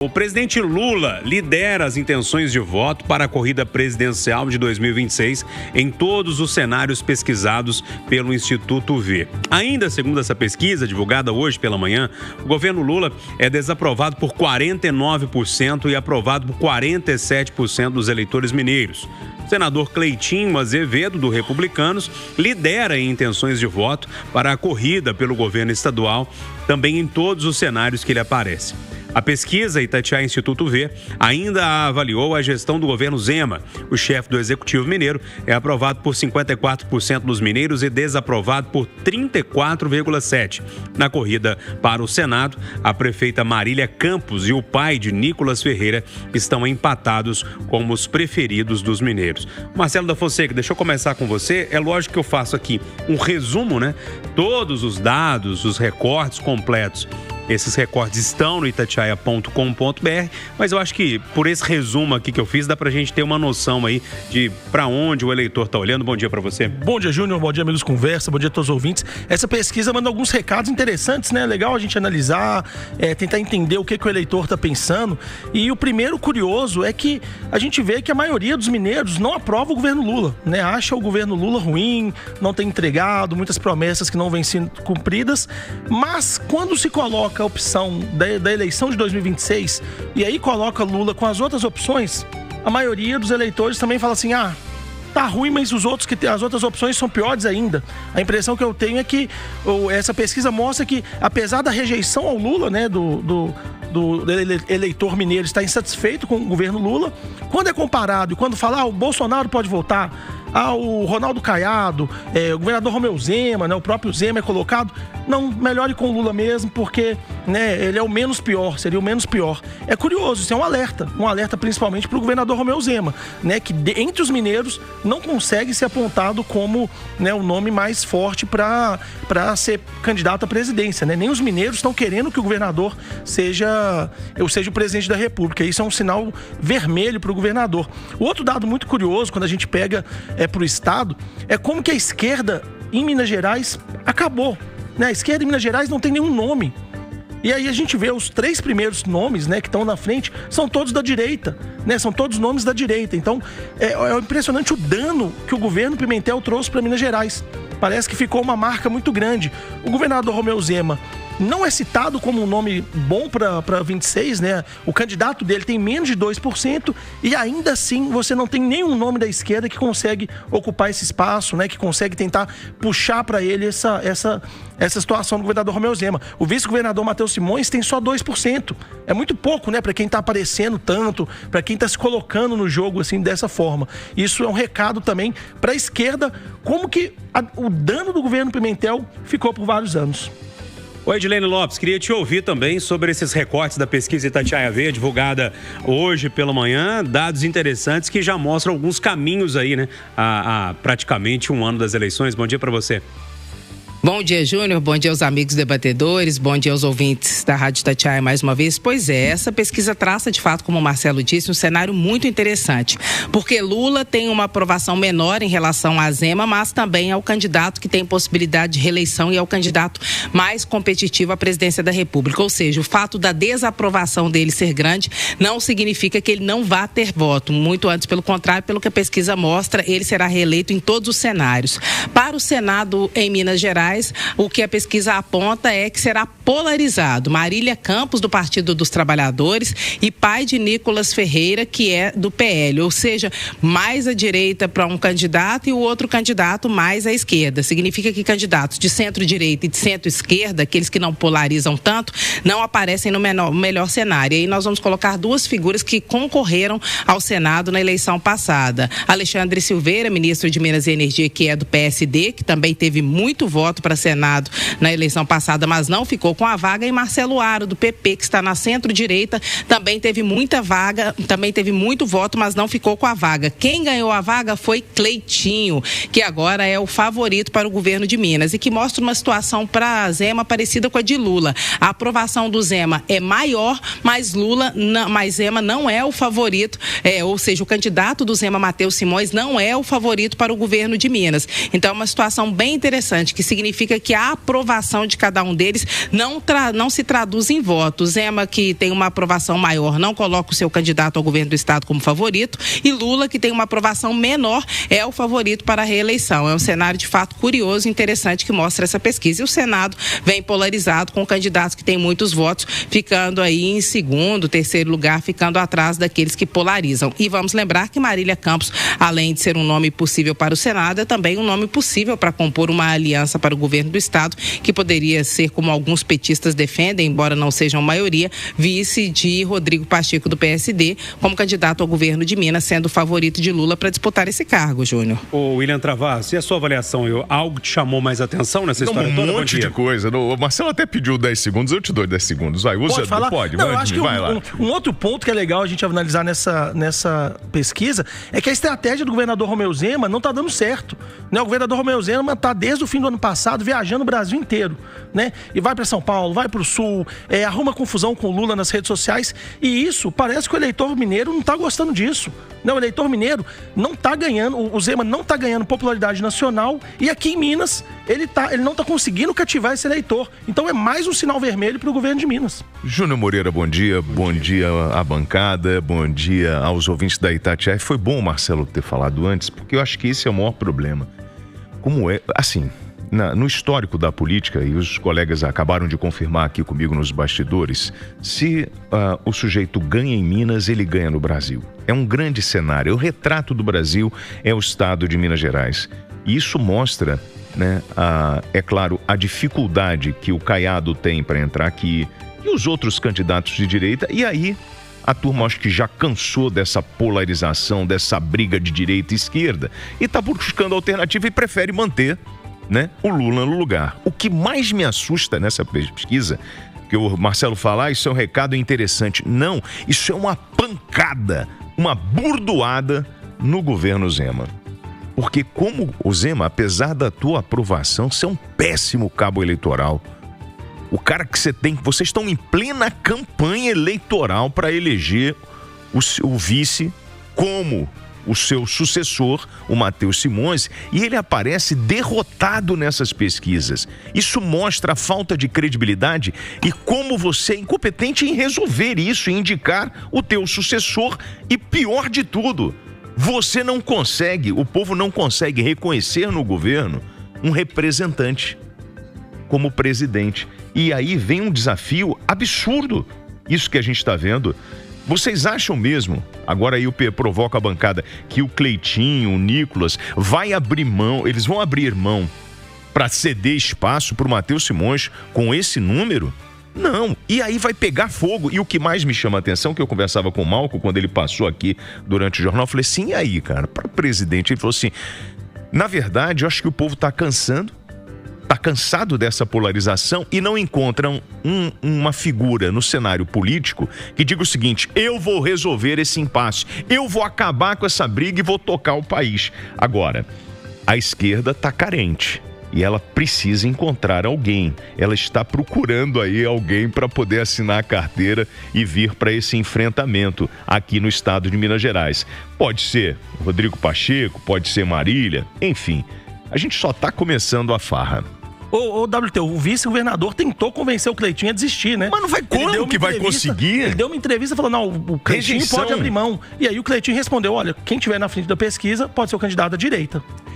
O presidente Lula lidera as intenções de voto para a corrida presidencial de 2026 em todos os cenários pesquisados pelo Instituto V. Ainda segundo essa pesquisa, divulgada hoje pela manhã, o governo Lula é desaprovado por 49% e aprovado por 47% dos eleitores mineiros. O senador Cleitinho Azevedo, do Republicanos, lidera em intenções de voto para a corrida pelo governo estadual, também em todos os cenários que ele aparece. A pesquisa Itatiaia Instituto V ainda avaliou a gestão do governo Zema. O chefe do Executivo Mineiro é aprovado por 54% dos mineiros e desaprovado por 34,7%. Na corrida para o Senado, a prefeita Marília Campos e o pai de Nicolas Ferreira estão empatados como os preferidos dos mineiros. Marcelo da Fonseca, deixa eu começar com você. É lógico que eu faço aqui um resumo, né? Todos os dados, os recortes completos. Esses recortes estão no itatiaia.com.br, mas eu acho que por esse resumo aqui que eu fiz, dá pra gente ter uma noção aí de pra onde o eleitor tá olhando. Bom dia pra você. Bom dia, Júnior. Bom dia, amigos Conversa. Bom dia a todos os ouvintes. Essa pesquisa manda alguns recados interessantes, né? Legal a gente analisar, tentar entender o que o eleitor tá pensando. E o primeiro curioso é que a gente vê que a maioria dos mineiros não aprova o governo Lula, né? Acha o governo Lula ruim, não tem entregado, muitas promessas que não vêm sendo cumpridas. Mas quando se coloca a opção da eleição de 2026 e aí coloca Lula com as outras opções, a maioria dos eleitores também fala assim, tá ruim, mas as outras opções são piores ainda. A impressão que eu tenho é que essa pesquisa mostra que, apesar da rejeição ao Lula, né, do eleitor mineiro estar insatisfeito com o governo Lula, quando é comparado e quando fala, o Bolsonaro pode voltar, o Ronaldo Caiado, o governador Romeu Zema, né, o próprio Zema é colocado, não, melhore com o Lula mesmo, porque, né, ele é o menos pior, seria o menos pior. É curioso, isso é um alerta principalmente para o governador Romeu Zema, né, que entre os mineiros não consegue ser apontado como, né, o nome mais forte para ser candidato à presidência, né? Nem os mineiros estão querendo que o governador seja o presidente da República. Isso é um sinal vermelho para o governador. O outro dado muito curioso, quando a gente pega para o estado, é como que a esquerda em Minas Gerais acabou, né? A esquerda em Minas Gerais não tem nenhum nome. E aí a gente vê os 3 primeiros nomes, né, que estão na frente, são todos da direita, né? São todos nomes da direita. Então, é impressionante o dano que o governo Pimentel trouxe para Minas Gerais. Parece que ficou uma marca muito grande. O governador Romeu Zema não é citado como um nome bom para 26, né? O candidato dele tem menos de 2% e ainda assim você não tem nenhum nome da esquerda que consegue ocupar esse espaço, né? Que consegue tentar puxar para ele essa situação do governador Romeu Zema. O vice-governador Matheus Simões tem só 2%. É muito pouco, né? Para quem está aparecendo tanto, para quem está se colocando no jogo assim dessa forma. Isso é um recado também para a esquerda, como que o dano do governo Pimentel ficou por vários anos. Oi, Edilene Lopes, queria te ouvir também sobre esses recortes da pesquisa Itatiaia V, divulgada hoje pela manhã, dados interessantes que já mostram alguns caminhos aí, né, a praticamente um ano das eleições. Bom dia para você. Bom dia, Júnior. Bom dia aos amigos debatedores. Bom dia aos ouvintes da Rádio Itatiaia mais uma vez. Pois é, essa pesquisa traça, de fato, como o Marcelo disse, um cenário muito interessante. Porque Lula tem uma aprovação menor em relação a Zema, mas também é o candidato que tem possibilidade de reeleição e é o candidato mais competitivo à presidência da República. Ou seja, o fato da desaprovação dele ser grande não significa que ele não vá ter voto. Muito antes, pelo contrário, pelo que a pesquisa mostra, ele será reeleito em todos os cenários. Para o Senado em Minas Gerais, o que a pesquisa aponta é que será polarizado. Marília Campos, do Partido dos Trabalhadores, e pai de Nicolas Ferreira, que é do PL. Ou seja, mais à direita para um candidato e o outro candidato mais à esquerda. Significa que candidatos de centro-direita e de centro-esquerda, aqueles que não polarizam tanto, não aparecem no melhor cenário. E aí nós vamos colocar 2 figuras que concorreram ao Senado na eleição passada. Alexandre Silveira, ministro de Minas e Energia, que é do PSD, que também teve muito voto para Senado na eleição passada, mas não ficou com a vaga, e Marcelo Aro, do PP, que está na centro-direita, também teve muita vaga, também teve muito voto, mas não ficou com a vaga. Quem ganhou a vaga foi Cleitinho, que agora é o favorito para o governo de Minas e que mostra uma situação para Zema parecida com a de Lula. A aprovação do Zema é maior, mas Zema não é o favorito, ou seja, o candidato do Zema, Matheus Simões, não é o favorito para o governo de Minas. Então é uma situação bem interessante, que significa significa que a aprovação de cada um deles não se traduz em votos. Zema, que tem uma aprovação maior, não coloca o seu candidato ao governo do estado como favorito, e Lula, que tem uma aprovação menor, é o favorito para a reeleição. É um cenário de fato curioso e interessante que mostra essa pesquisa. E o Senado vem polarizado, com candidatos que têm muitos votos, ficando aí em segundo, terceiro lugar, ficando atrás daqueles que polarizam. E vamos lembrar que Marília Campos, além de ser um nome possível para o Senado, é também um nome possível para compor uma aliança para o governo do estado, que poderia ser, como alguns petistas defendem, embora não sejam maioria, vice de Rodrigo Pacheco do PSD, como candidato ao governo de Minas, sendo o favorito de Lula para disputar esse cargo, Júnior. Ô, William Travassos, e a sua avaliação? Algo te chamou mais atenção nessa história toda? Um monte de coisa. O Marcelo até pediu 10 segundos, eu te dou 10 segundos. Vai, usa, pode falar? Pode, não, eu acho que vai lá. Um outro ponto que é legal a gente analisar nessa pesquisa é que a estratégia do governador Romeu Zema não está dando certo, né? O governador Romeu Zema está desde o fim do ano passado viajando o Brasil inteiro, né? E vai para São Paulo, vai para o Sul, arruma confusão com o Lula nas redes sociais, e isso parece que o eleitor mineiro não está gostando disso. Não, o eleitor mineiro não está ganhando, o Zema não está ganhando popularidade nacional, e aqui em Minas ele não está conseguindo cativar esse eleitor. Então é mais um sinal vermelho para o governo de Minas. Júnior Moreira, bom dia à bancada, bom dia aos ouvintes da Itatiaia. Foi bom o Marcelo ter falado antes, porque eu acho que esse é o maior problema. Como é, assim, no histórico da política, e os colegas acabaram de confirmar aqui comigo nos bastidores, se o sujeito ganha em Minas, ele ganha no Brasil. É um grande cenário. O retrato do Brasil é o estado de Minas Gerais. E isso mostra, né, é claro, a dificuldade que o Caiado tem para entrar aqui e os outros candidatos de direita. E aí, a turma acho que já cansou dessa polarização, dessa briga de direita e esquerda, e está buscando alternativa e prefere manter, né, o Lula no lugar. O que mais me assusta nessa pesquisa, que o Marcelo fala, isso é um recado interessante. Não, isso é uma pancada, uma burdoada no governo Zema. Porque como o Zema, apesar da tua aprovação, você é um péssimo cabo eleitoral. O cara que vocês estão em plena campanha eleitoral para eleger o vice como o seu sucessor, o Matheus Simões, e ele aparece derrotado nessas pesquisas. Isso mostra a falta de credibilidade e como você é incompetente em resolver isso, em indicar o teu sucessor, e pior de tudo, você não consegue, o povo não consegue reconhecer no governo um representante como presidente. E aí vem um desafio absurdo, isso que a gente está vendo. Vocês acham mesmo, agora aí o P provoca a bancada, que o Cleitinho, o Nicolas, eles vão abrir mão para ceder espaço para o Matheus Simões com esse número? Não, e aí vai pegar fogo. E o que mais me chama a atenção, que eu conversava com o Malco quando ele passou aqui durante o jornal, eu falei assim, e aí, cara, para o presidente, ele falou assim, na verdade, eu acho que o povo está cansado dessa polarização e não encontram uma figura no cenário político que diga o seguinte, eu vou resolver esse impasse, eu vou acabar com essa briga e vou tocar o país. Agora, a esquerda está carente. E ela precisa encontrar alguém. Ela está procurando aí alguém para poder assinar a carteira e vir para esse enfrentamento aqui no estado de Minas Gerais. Pode ser Rodrigo Pacheco, pode ser Marília, enfim. A gente só está começando a farra. O WT, o vice-governador tentou convencer o Cleitinho a desistir, né? Mas não vai como que vai conseguir? Ele deu uma entrevista falando, não, o Cleitinho pode abrir mão. E aí o Cleitinho respondeu, olha, quem estiver na frente da pesquisa pode ser o candidato à direita.